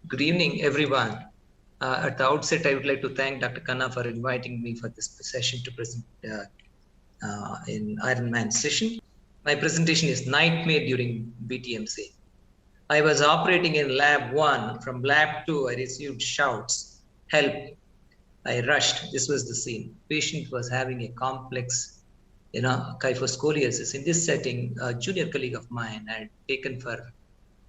Good evening, everyone. At the outset, I would like to thank Dr. Khanna for inviting me for this session to present in Ironman session. My presentation is Nightmare during BTMC. I was operating in lab 1. From lab 2, I received shouts, help. I rushed. This was the scene. Patient was having a complex, kyphoscoliosis. In this setting, a junior colleague of mine had taken for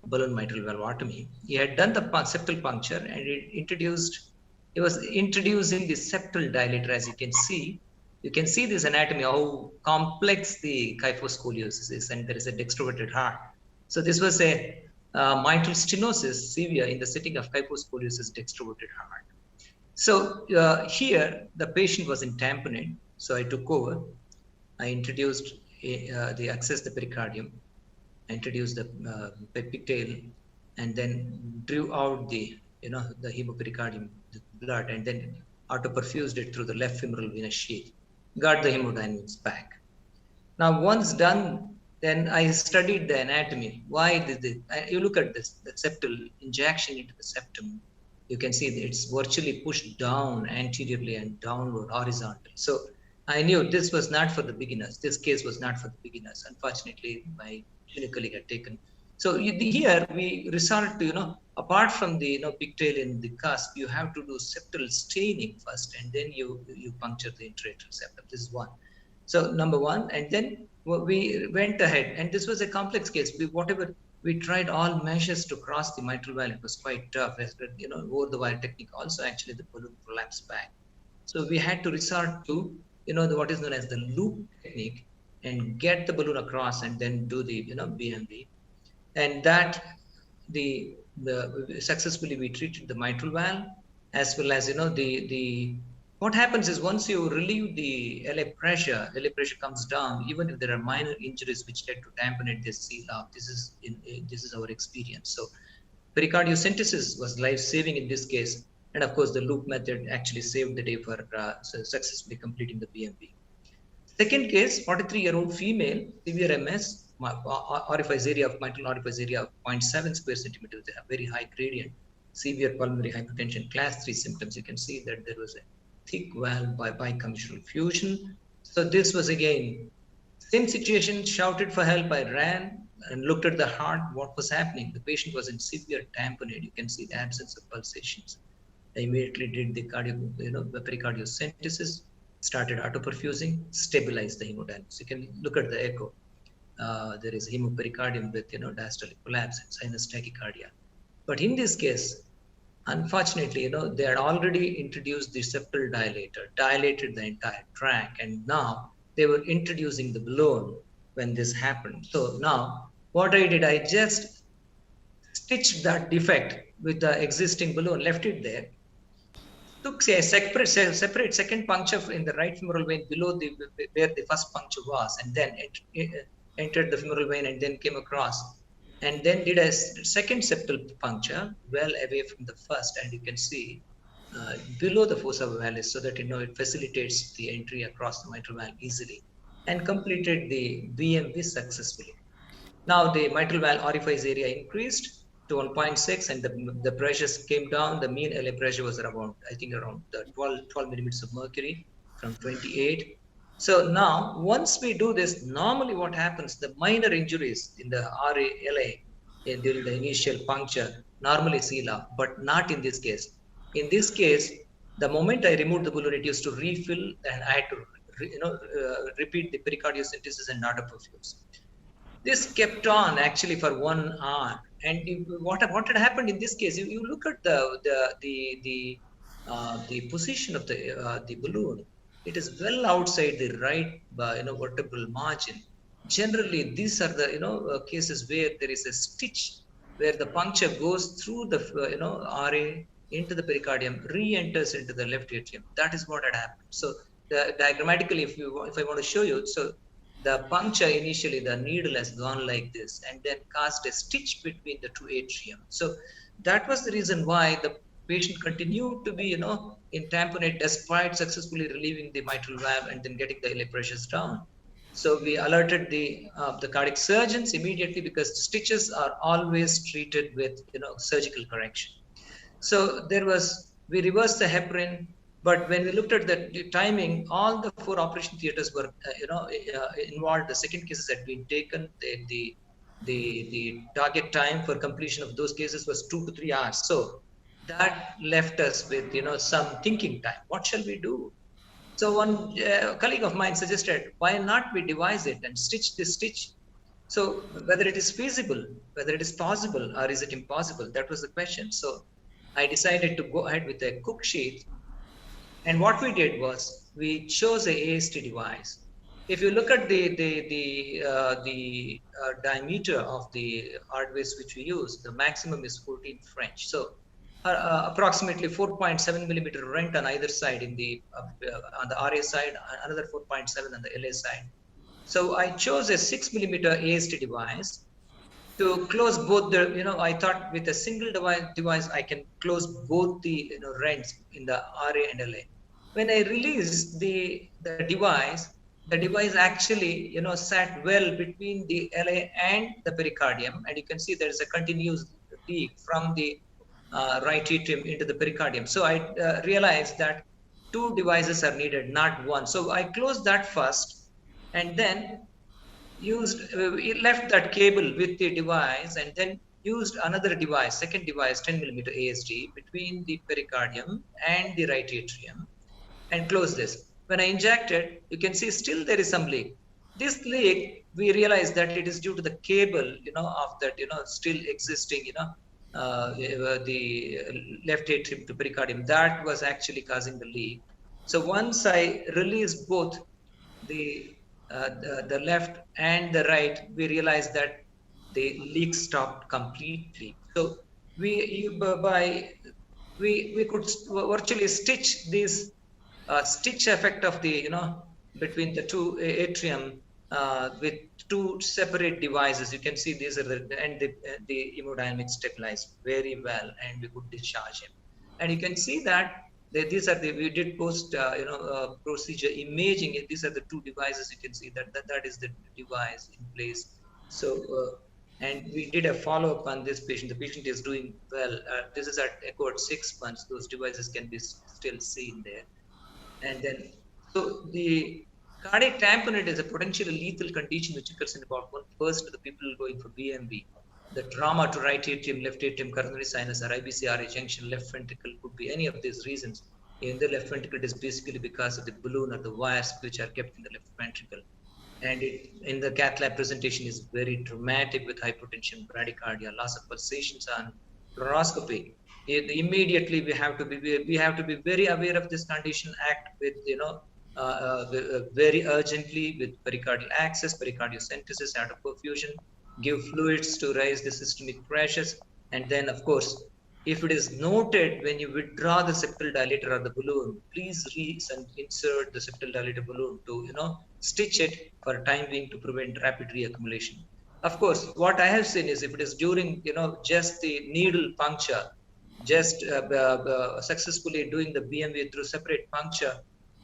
balloon mitral valvotomy. He had done the septal puncture and he was introducing the septal dilator. As you can see this anatomy, how complex the kyphoscoliosis is, and there is a dextroverted heart. So this was a mitral stenosis severe in the setting of kyphoscoliosis dextroverted heart. So here the patient was in tamponade. So I took over. I introduced accessed the pericardium, introduced the pigtail, and then drew out the hemopericardium, the blood, and then autoperfused it through the left femoral venous sheath, got the hemodynamics back. Now, once done, then I studied the anatomy. Why did it? You look at this, the septal injection into the septum. You can see that it's virtually pushed down anteriorly and downward horizontally. So I knew this was not for the beginners. This case was not for the beginners. Unfortunately, my junior colleague had taken. So here we resort to, apart from the pigtail in the cusp, you have to do septal staining first, and then you puncture the intraatrial septum. This is one. So number one, and then we went ahead, and this was a complex case. We tried all measures to cross the mitral valve. It was quite tough. Over the wire technique also, actually the balloon collapsed back. So we had to resort to what is known as the loop technique and get the balloon across and then do the BMV, and that the successfully we treated the mitral valve, as well as what happens is once you relieve the LA pressure comes down. Even if there are minor injuries which led to tamponade, they seal up. This is our experience. So pericardiocentesis was life-saving in this case, and of course the loop method actually saved the day for successfully completing the BMV. Second case, 43-year-old female, severe MS, orifice area of mitral orifice area of 0.7 square centimeters. They have very high gradient, severe pulmonary hypertension, class 3 symptoms. You can see that there was a thick valve by bicommissural fusion. So this was again same situation. Shouted for help. I ran and looked at the heart. What was happening? The patient was in severe tamponade. You can see the absence of pulsations. I immediately did the the pericardiocentesis, started autoperfusing, stabilized the hemodynamics. You can look at the echo. There is hemopericardium with diastolic collapse and sinus tachycardia. But in this case, unfortunately, they had already introduced the septal dilator, dilated the entire track, and now they were introducing the balloon when this happened. So now what I did, I just stitched that defect with the existing balloon, left it there, took a separate second puncture in the right femoral vein below where the first puncture was, and then entered the femoral vein and then came across, and then did a second septal puncture well away from the first, and you can see below the fossa valis, so that it facilitates the entry across the mitral valve easily, and completed the BMV successfulully. Now the mitral valve orifice area increased to 1.6, and the pressures came down. The mean LA pressure was around 12 millimeters of mercury from 28. So now, once we do this, normally what happens, the minor injuries in the RA-LA during the initial puncture normally seal up, but not in this case. In this case, the moment I removed the balloon, it used to refill, and I had to repeat the pericardiocentesis and autoperfuse. This kept on actually for 1 hour. And what had happened in this case? You look at the position of the balloon. It is well outside the right vertebral margin. Generally, these are the cases where there is a stitch where the puncture goes through the RA into the pericardium, re-enters into the left atrium. That is what had happened. So diagrammatically, if I want to show you, so the puncture initially, the needle has gone like this and then cast a stitch between the two atrium. So that was the reason why the patient continued to be in tamponade despite successfully relieving the mitral valve and then getting the LA pressures down. So we alerted the cardiac surgeons immediately, because the stitches are always treated with surgical correction. So we reversed the heparin, but when we looked at the timing, all the 4 operation theaters were, involved. The second cases had been taken. The target time for completion of those cases was 2 to 3 hours. So that left us with, some thinking time. What shall we do? So one colleague of mine suggested, why not we devise it and stitch this stitch? So whether it is feasible, whether it is possible, or is it impossible? That was the question. So I decided to go ahead with a cook sheet. And what we did was we chose a AST device. If you look at the diameter of the hardware which we use, the maximum is 14 French. So approximately 4.7 millimeter rent on either side on the RA side, another 4.7 on the LA side. So I chose a 6 millimeter AST device to close both the, I thought with a single device, I can close both the, rents in the RA and LA. When I released the device actually, sat well between the LA and the pericardium. And you can see there is a continuous leak from the right atrium into the pericardium. So I realized that 2 devices are needed, not 1. So I closed that first, and then left that cable with the device, and then used another device, second device, 10 millimeter ASD between the pericardium and the right atrium, and close this. When I injected, you can see still there is some leak. This leak, we realized that it is due to the cable, of that, still existing, the left atrium to pericardium. That was actually causing the leak. So once I released both the left and the right, we realized that the leak stopped completely. So we could virtually stitch this stitch effect of the, between the 2 atrium with 2 separate devices. You can see these are the hemodynamics stabilized very well, and we could discharge him. And you can see that these are we did post procedure imaging. These are the 2 devices. You can see that is the device in place. So and we did a follow-up on this patient. The patient is doing well. This is at 6 months. Those devices can be still seen there. And then, so the cardiac tamponade is a potentially lethal condition which occurs in about 1% of the people going for BMV. The trauma to right atrium, left atrium, coronary sinus, or IBCRA junction, left ventricle could be any of these reasons. In the left ventricle, it is basically because of the balloon or the wires which are kept in the left ventricle. And in the cath lab presentation is very dramatic with hypotension, bradycardia, loss of pulsations on fluoroscopy. Immediately we have to be very aware of this condition, act with very urgently with pericardial access, pericardiocentesis, out of perfusion, give fluids to raise the systemic pressures, and then of course, if it is noted when you withdraw the septal dilator or the balloon, please insert the septal dilator balloon to stitch it for time being to prevent rapid reaccumulation. Of course, what I have seen is if it is during just the needle puncture, just successfully doing the BMV through separate puncture,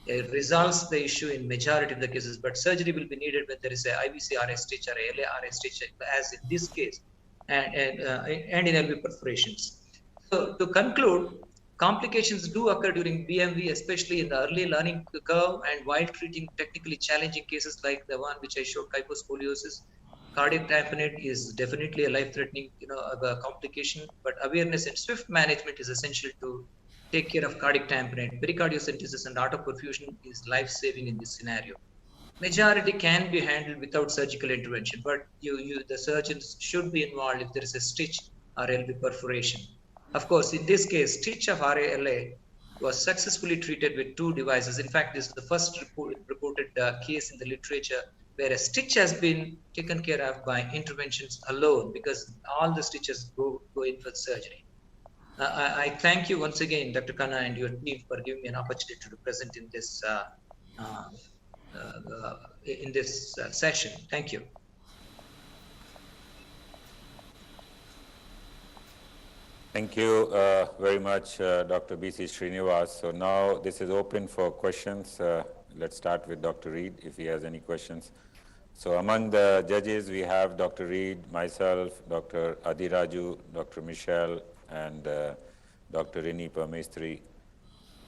it resolves the issue in majority of the cases, but surgery will be needed when there is a IVC-RA stitch or a LA-RA stitch, as in this case, and in LV perforations. So to conclude, complications do occur during BMV, especially in the early learning curve and while treating technically challenging cases like the one which I showed, kyphoscoliosis. Cardiac tamponade is definitely a life-threatening, complication, but awareness and swift management is essential to take care of cardiac tamponade. Pericardiocentesis and autoperfusion is life-saving in this scenario. Majority can be handled without surgical intervention, but the surgeons should be involved if there is a stitch or LV perforation. Of course, in this case, stitch of RALA was successfully treated with 2 devices. In fact, this is the first reported case in the literature where a stitch has been taken care of by interventions alone, because all the stitches go in for surgery. I thank you once again, Dr. Khanna, and your team for giving me an opportunity to present in this session. Thank you. Thank you very much, Dr. B.C. Srinivas. So now this is open for questions. Let's start with Dr. Reed, if he has any questions. So among the judges, we have Dr. Reed, myself, Dr. Adiraju, Dr. Michel, and Dr. Rini Parmestri,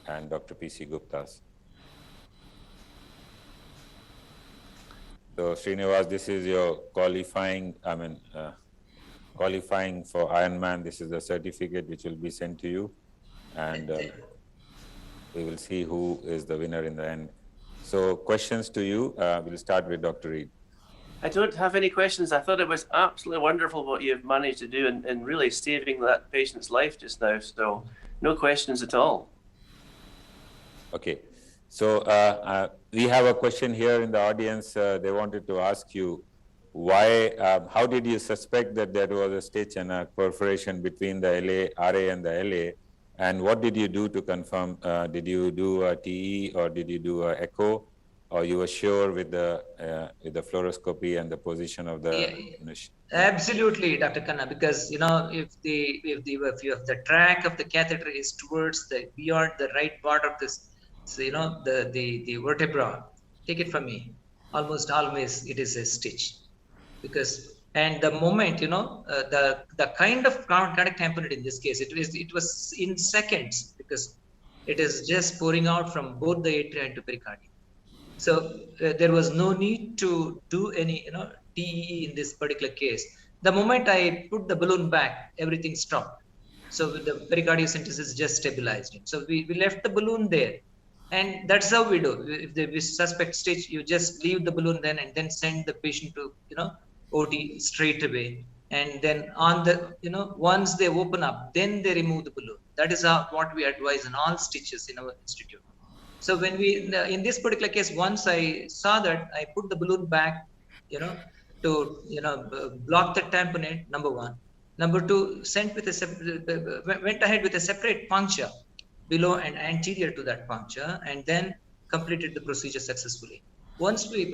and Dr. P.C. Guptas. So Srinivas, this is your qualifying for Ironman. This is the certificate which will be sent to you, and we will see who is the winner in the end. So questions to you. We'll start with Dr. Reed. I don't have any questions. I thought it was absolutely wonderful what you've managed to do in really saving that patient's life just now. So no questions at all. Okay. So we have a question here in the audience. They wanted to ask you why, how did you suspect that there was a stitch and a perforation between the RA and the LA? And what did you do to confirm? Did you do a TE or did you do an echo? Or you were sure with the fluoroscopy and the position of the? Absolutely, Dr. Khanna, because if the track of the catheter is towards the beyond the right part of this, so the vertebra, take it from me, almost always it is a stitch, because and the moment the kind of cardiac tamponade in this case, it was in seconds, because it is just pouring out from both the atria into pericardium. So there was no need to do any TEE in this particular case. The moment I put the balloon back, everything stopped. So the pericardiocentesis just stabilized it. So we left the balloon there, and that's how we do. If the suspect stitch, you just leave the balloon then, and then send the patient to OT straight away. And then on the once they open up, then they remove the balloon. That is what we advise in all stitches in our institute. So when in this particular case, once I saw that, I put the balloon back, to block the tamponade. Number one. Number two, went ahead with a separate puncture below and anterior to that puncture, and then completed the procedure successfully. Once we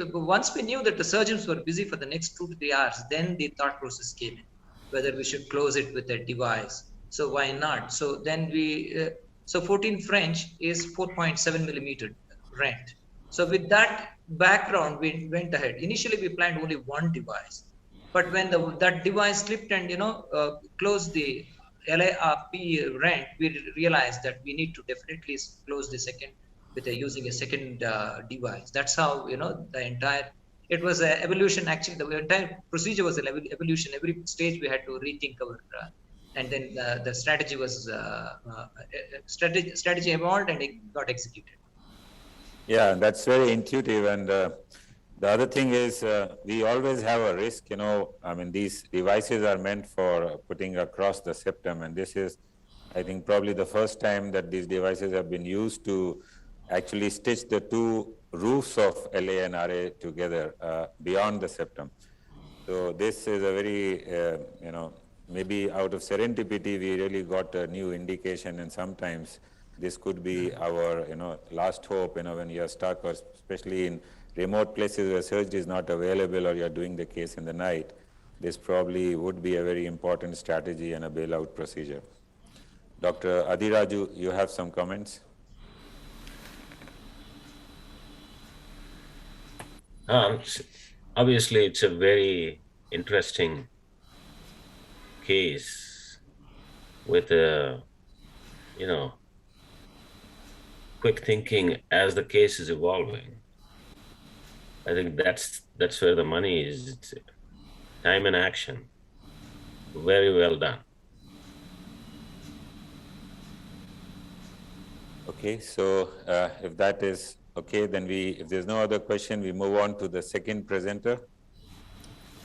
knew that the surgeons were busy for the next 2 to 3 hours, then the thought process came in, whether we should close it with a device. So why not? So then so 14 French is 4.7 millimeter rent. So with that background, we went ahead. Initially, we planned only one device, but when that device slipped and closed the LARP rent, we realized that we need to definitely close the second with using a second device. That's how it was an evolution. Actually, the entire procedure was an evolution. Every stage we had to rethink our. And then the strategy was strategy evolved and it got executed. Yeah, that's very intuitive. And the other thing is we always have a risk. These devices are meant for putting across the septum, and this is, I think, probably the first time that these devices have been used to actually stitch the two roofs of LA and RA together beyond the septum. So this is a very maybe out of serendipity, we really got a new indication, and sometimes this could be our, last hope, when you're stuck, or especially in remote places where surgery is not available or you're doing the case in the night. This probably would be a very important strategy and a bailout procedure. Dr. Adiraju, you have some comments? Obviously, it's a very interesting case with quick thinking as the case is evolving. I think that's where the money is. It's time and action. Very well done. Okay, so if that is okay, then if there's no other question, we move on to the second presenter.